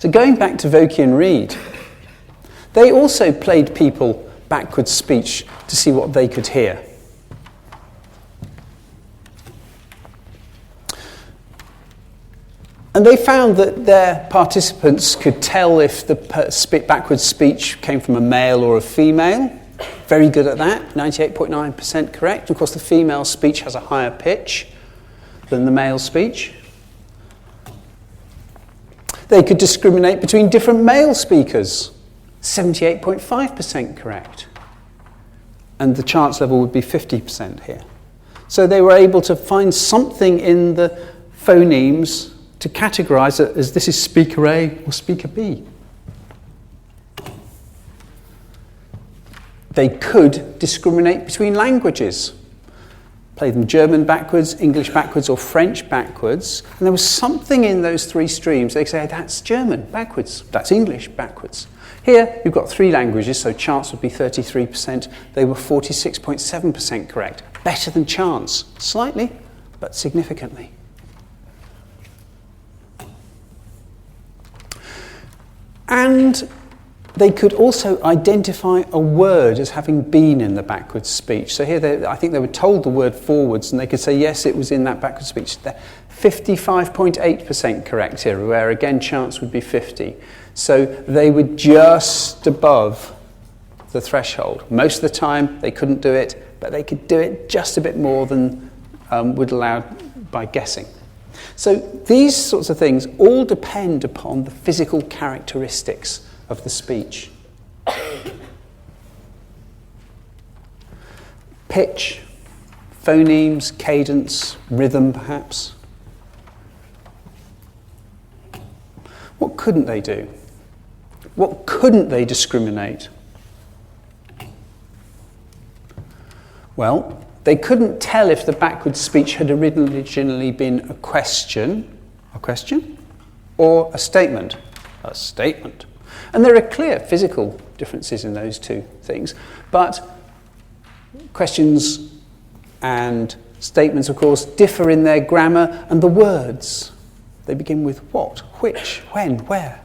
So going back to Vokey and Reed, they also played people backwards speech to see what they could hear. And they found that their participants could tell if the backwards speech came from a male or a female. Very good at that, 98.9% correct. Of course, the female speech has a higher pitch than the male speech. They could discriminate between different male speakers, 78.5% correct. And the chance level would be 50% here. So they were able to find something in the phonemes to categorize it as this is speaker A or speaker B. They could discriminate between languages. Play them German backwards, English backwards, or French backwards. And there was something in those three streams. They say, that's German backwards, that's English backwards. Here, you've got three languages, so chance would be 33%. They were 46.7% correct. Better than chance. Slightly, but significantly. And they could also identify a word as having been in the backwards speech. So here, I think they were told the word forwards, and they could say, yes, it was in that backwards speech. They're 55.8% correct here, where again, chance would be 50. So they were just above the threshold. Most of the time, they couldn't do it, but they could do it just a bit more than would allow by guessing. So these sorts of things all depend upon the physical characteristics of the speech. Pitch, phonemes, cadence, rhythm perhaps. What couldn't they do? What couldn't they discriminate? Well, they couldn't tell if the backwards speech had originally been a question, or a statement. And there are clear physical differences in those two things. But questions and statements, of course, differ in their grammar and the words. They begin with what, which, when, where.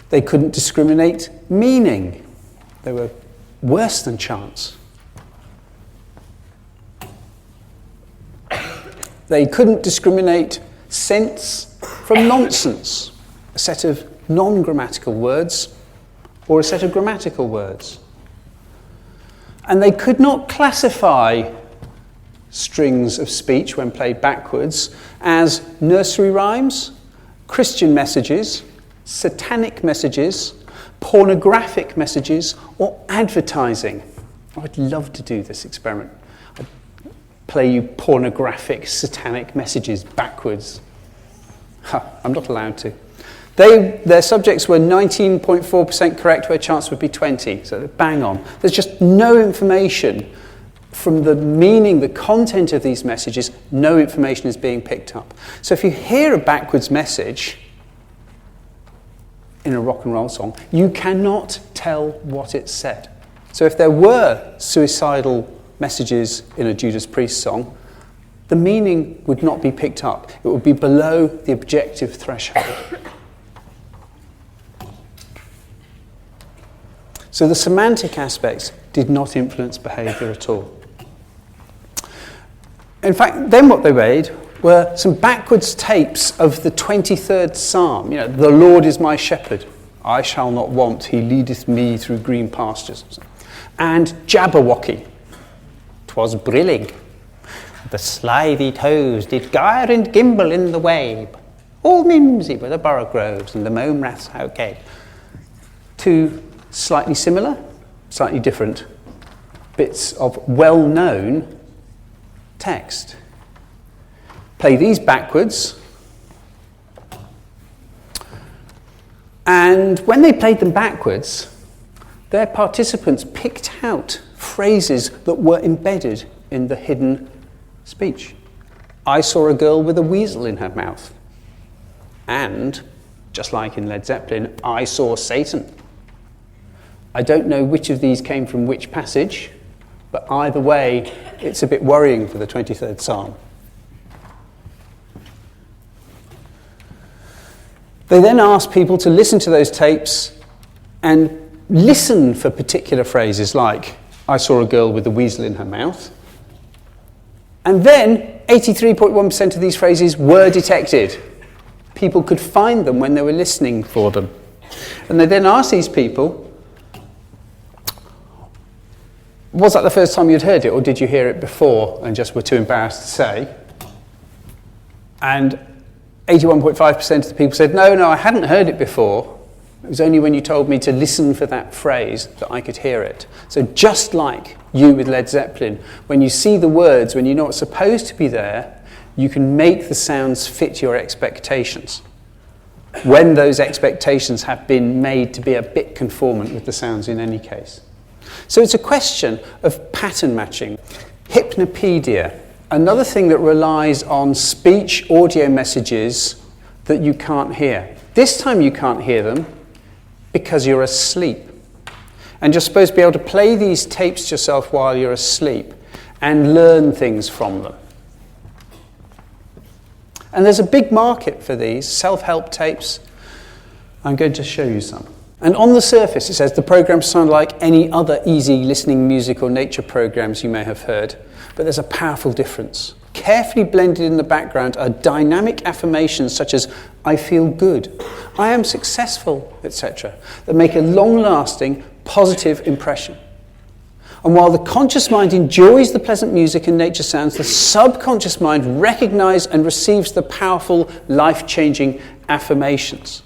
They couldn't discriminate meaning. They were worse than chance. They couldn't discriminate sense from nonsense, a set of non-grammatical words or a set of grammatical words. And they could not classify strings of speech when played backwards as nursery rhymes, Christian messages, satanic messages, pornographic messages, or advertising. I'd love to do this experiment. I'd play you pornographic, satanic messages backwards. I'm not allowed to. Their subjects were 19.4% correct, where chance would be 20, so they're bang on. There's just no information from the meaning, the content of these messages, no information is being picked up. So if you hear a backwards message in a rock and roll song, you cannot tell what it said. So if there were suicidal messages in a Judas Priest song, the meaning would not be picked up. It would be below the objective threshold. So the semantic aspects did not influence behaviour at all. In fact, then what they made were some backwards tapes of the 23rd Psalm. You know, the Lord is my shepherd, I shall not want, he leadeth me through green pastures. And Jabberwocky, 'twas brillig, the slithy toes did gyre and gimble in the wabe, all mimsy were the borogroves and the mome raths how gay. Two slightly similar, slightly different bits of well-known text. Play these backwards, and when they played them backwards, their participants picked out phrases that were embedded in the hidden speech. I saw a girl with a weasel in her mouth. And, just like in Led Zeppelin, I saw Satan. I don't know which of these came from which passage, but either way, it's a bit worrying for the 23rd Psalm. They then asked people to listen to those tapes and listen for particular phrases like, I saw a girl with a weasel in her mouth. And then 83.1% of these phrases were detected. People could find them when they were listening for them. And they then asked these people, was that the first time you'd heard it, or did you hear it before and just were too embarrassed to say? And 81.5% of the people said, no, I hadn't heard it before. It was only when you told me to listen for that phrase that I could hear it. So just like you with Led Zeppelin, when you see the words, when you know what's supposed to be there, you can make the sounds fit your expectations, when those expectations have been made to be a bit conformant with the sounds in any case. So it's a question of pattern matching. Hypnopedia, another thing that relies on speech audio messages that you can't hear. This time you can't hear them because you're asleep. And you're supposed to be able to play these tapes to yourself while you're asleep and learn things from them. And there's a big market for these self-help tapes. I'm going to show you some. And on the surface, it says the programs sound like any other easy listening music or nature programs you may have heard, but there's a powerful difference. Carefully blended in the background are dynamic affirmations such as, I feel good, I am successful, etc., that make a long-lasting, positive impression. And while the conscious mind enjoys the pleasant music and nature sounds, the subconscious mind recognizes and receives the powerful, life-changing affirmations.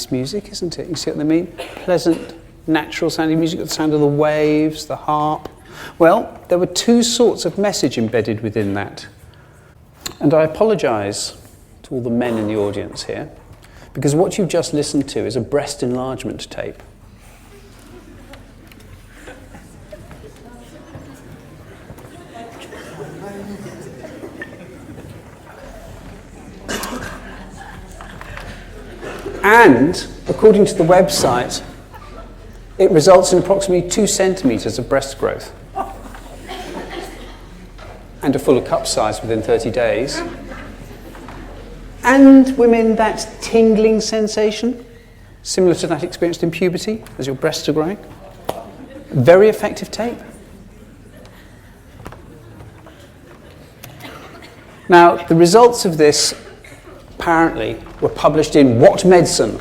Music, isn't it? You see what I mean? Pleasant, natural sounding music with the sound of the waves, the harp. Well, there were two sorts of message embedded within that. And I apologise to all the men in the audience here, because what you've just listened to is a breast enlargement tape. And, according to the website, it results in approximately 2 centimetres of breast growth and a fuller cup size within 30 days. And women, that tingling sensation, similar to that experienced in puberty as your breasts are growing. Very effective tape. Now, the results of this apparently were published in What Medicine,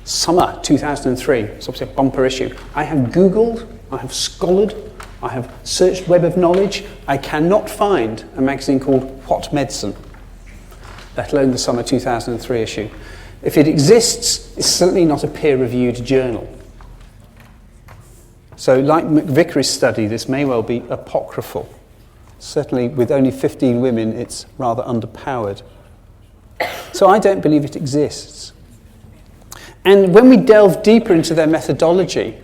summer 2003. It's obviously a bumper issue. I have Googled, I have scholared, I have searched Web of Knowledge. I cannot find a magazine called What Medicine, let alone the summer 2003 issue. If it exists, it's certainly not a peer-reviewed journal. So like McVickery's study, this may well be apocryphal. Certainly with only 15 women, it's rather underpowered. So I don't believe it exists. And when we delve deeper into their methodology,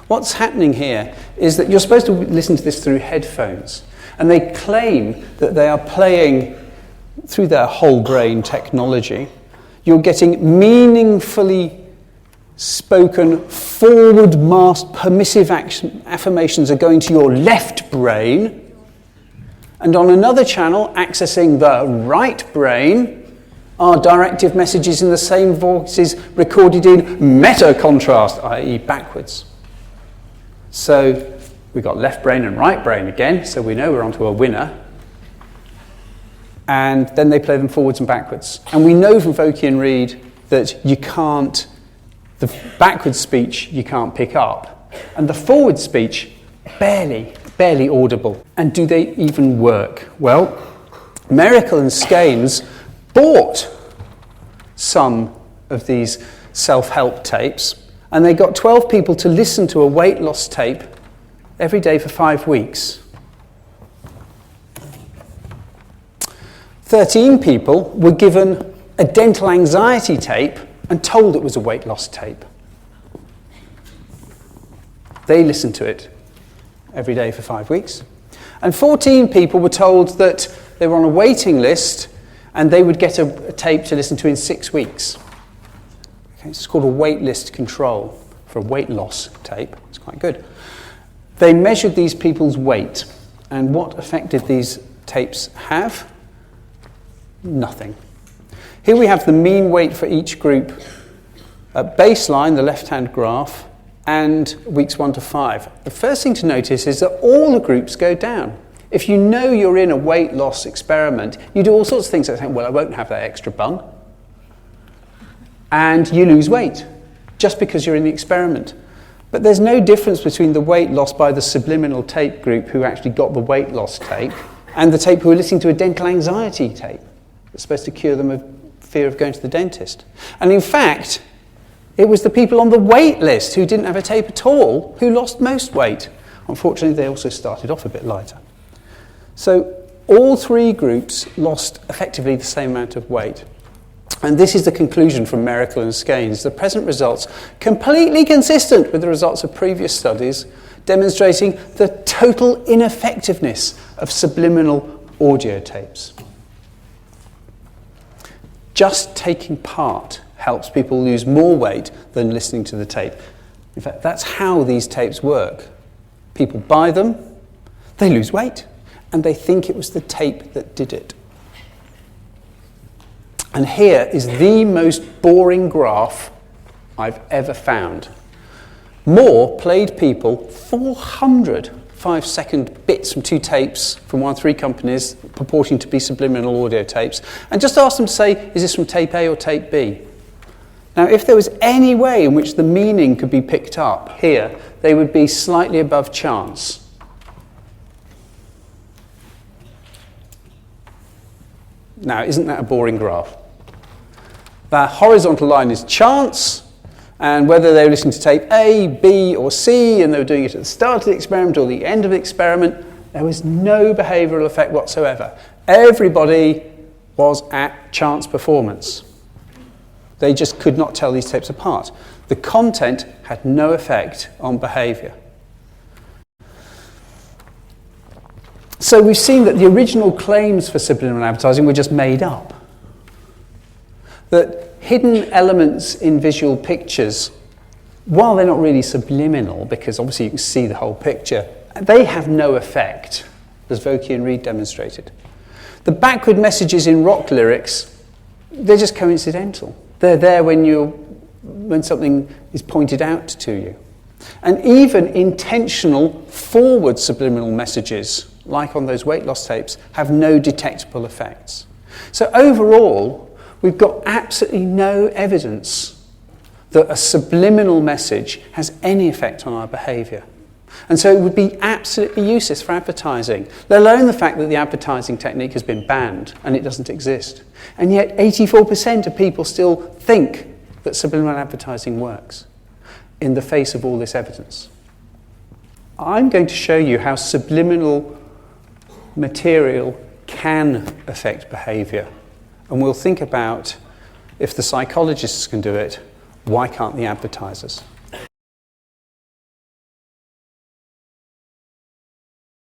what's happening here is that you're supposed to listen to this through headphones. And they claim that they are playing through their whole brain technology. You're getting meaningfully spoken, forward-masked, permissive affirmations are going to your left brain. And on another channel, accessing the right brain, are directive messages in the same voices recorded in meta-contrast, i.e. backwards. So we've got left brain and right brain again, so we know we're onto a winner. And then they play them forwards and backwards. And we know from Vokey and Reed that you can't, the backwards speech you can't pick up, and the forward speech barely audible. And do they even work? Well, Miracle and Skeins bought some of these self-help tapes, and they got 12 people to listen to a weight loss tape every day for 5 weeks. 13 people were given a dental anxiety tape and told it was a weight loss tape. They listened to it every day for 5 weeks. And 14 people were told that they were on a waiting list and they would get a tape to listen to in 6 weeks. Okay, it's called a wait list control for a weight loss tape. It's quite good. They measured these people's weight, and what effect did these tapes have? Nothing. Here we have the mean weight for each group at baseline, the left-hand graph, and weeks 1 to 5. The first thing to notice is that all the groups go down. If you know you're in a weight loss experiment, you do all sorts of things like saying, well, I won't have that extra bun. And you lose weight just because you're in the experiment. But there's no difference between the weight loss by the subliminal tape group who actually got the weight loss tape and the tape who are listening to a dental anxiety tape that's supposed to cure them of fear of going to the dentist. And in fact, it was the people on the wait list who didn't have a tape at all who lost most weight. Unfortunately, they also started off a bit lighter. So all three groups lost effectively the same amount of weight. And this is the conclusion from Miracle and Skanes. The present results completely consistent with the results of previous studies demonstrating the total ineffectiveness of subliminal audio tapes. Just taking part helps people lose more weight than listening to the tape. In fact, that's how these tapes work. People buy them, they lose weight, and they think it was the tape that did it. And here is the most boring graph I've ever found. Moore played people 400 5-second bits from 2 tapes from one of 3 companies purporting to be subliminal audio tapes, and just asked them to say, is this from tape A or tape B? Now, if there was any way in which the meaning could be picked up here, they would be slightly above chance. Now, isn't that a boring graph? The horizontal line is chance, and whether they were listening to tape A, B, or C, and they were doing it at the start of the experiment or the end of the experiment, there was no behavioural effect whatsoever. Everybody was at chance performance. They just could not tell these tapes apart. The content had no effect on behaviour. So we've seen that the original claims for subliminal advertising were just made up. That hidden elements in visual pictures, while they're not really subliminal, because obviously you can see the whole picture, they have no effect, as Vokey and Reed demonstrated. The backward messages in rock lyrics, they're just coincidental. They're there when something is pointed out to you. And even intentional forward subliminal messages, like on those weight loss tapes, have no detectable effects. So overall, we've got absolutely no evidence that a subliminal message has any effect on our behaviour. And so it would be absolutely useless for advertising, let alone the fact that the advertising technique has been banned and it doesn't exist. And yet 84% of people still think that subliminal advertising works in the face of all this evidence. I'm going to show you how subliminal material can affect behaviour. And we'll think about, if the psychologists can do it, why can't the advertisers?